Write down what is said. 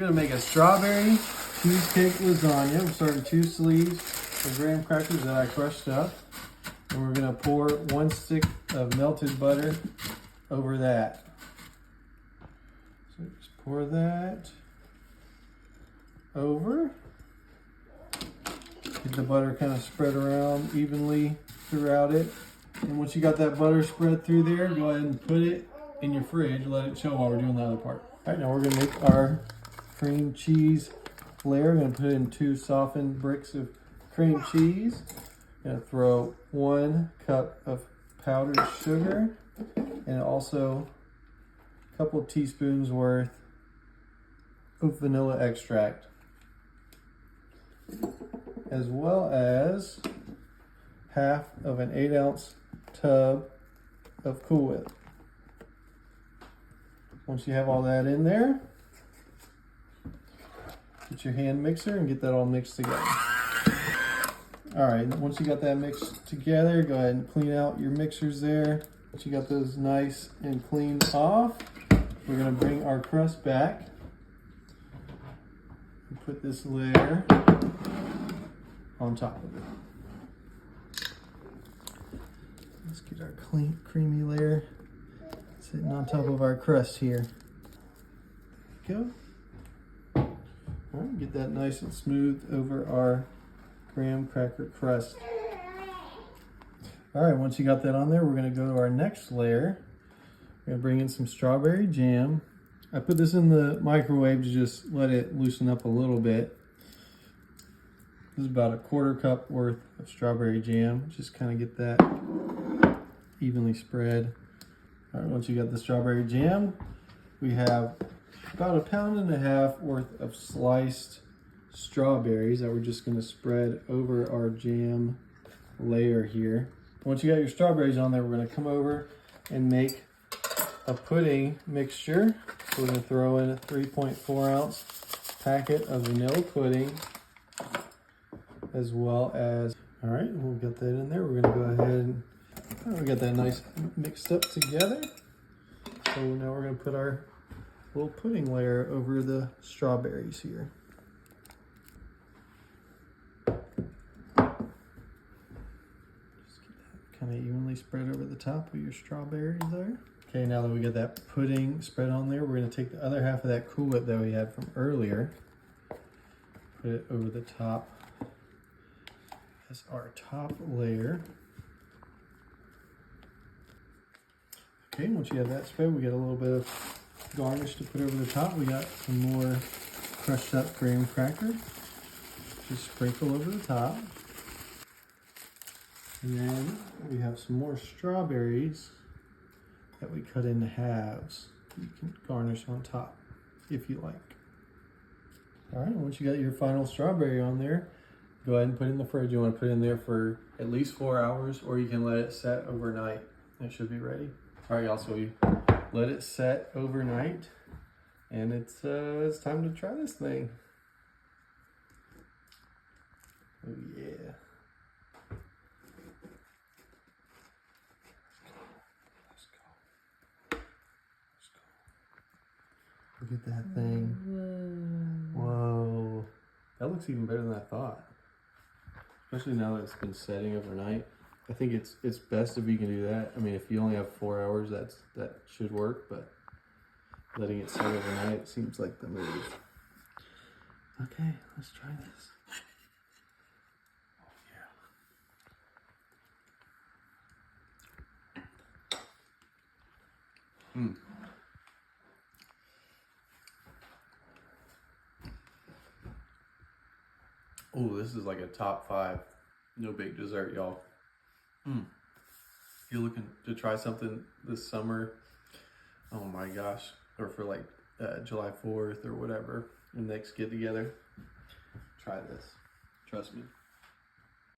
gonna make a strawberry cheesecake lasagna. I'm starting 2 sleeves of graham crackers that I crushed up. And we're gonna pour 1 stick of melted butter over that. So just pour that over. Get the butter kind of spread around evenly throughout it. And once you got that butter spread through there, go ahead and put it in your fridge. Let it chill while we're doing the other part. All right, now we're gonna make our cream cheese layer. I'm gonna put in 2 softened bricks of cream cheese. I'm gonna throw 1 cup of powdered sugar and also a couple teaspoons worth of vanilla extract, as well as half of an 8-ounce tub of Cool Whip. Once you have all that in there, get your hand mixer and get that all mixed together. All right, once you got that mixed together, go ahead and clean out your mixers there. Once you got those nice and clean off, we're gonna bring our crust back and put this layer on top of it. Let's get our clean, creamy layer sitting on top of our crust here. There we go. All right, get that nice and smooth over our graham cracker crust. All right, once you got that on there, we're gonna go to our next layer. We're gonna bring in some strawberry jam. I put this in the microwave to just let it loosen up a little bit. This is about a 1/4 cup worth of strawberry jam. Just kind of get that evenly spread. All right, once you got the strawberry jam, we have about 1.5 pounds worth of sliced strawberries that we're just going to spread over our jam layer here. Once you got your strawberries on there, we're going to come over and make a pudding mixture. So we're going to throw in a 3.4-ounce packet of vanilla pudding, as well as, all right, we'll get that in there. We're going to go ahead and we got that nice mixed up together. So now we're going to put our little pudding layer over the strawberries here. Kind of evenly spread over the top of your strawberries there. Okay, now that we got that pudding spread on there, we're going to take the other half of that Cool Whip that we had from earlier, put it over the top as our top layer. Okay, once you have that spread, we got a little bit of garnish to put over the top. We got some more crushed up graham cracker. Just sprinkle over the top. And then we have some more strawberries that we cut into halves. You can garnish on top if you like. All right, once you got your final strawberry on there, go ahead and put it in the fridge. You want to put it in there for at least 4 hours, or you can let it set overnight. It should be ready. All right, y'all, so we let it set overnight, and it's time to try this thing. Oh yeah. Look at that thing. Whoa. That looks even better than I thought. Especially now that it's been setting overnight. I think it's best if you can do that. I mean, if you only have 4 hours, that should work, but letting it set overnight seems like the move. Okay, let's try this. Oh, yeah. Oh, this is like a top 5 no bake dessert, y'all. If you're looking to try something this summer, oh my gosh, or for like July 4th or whatever, the next get together, try this. Trust me.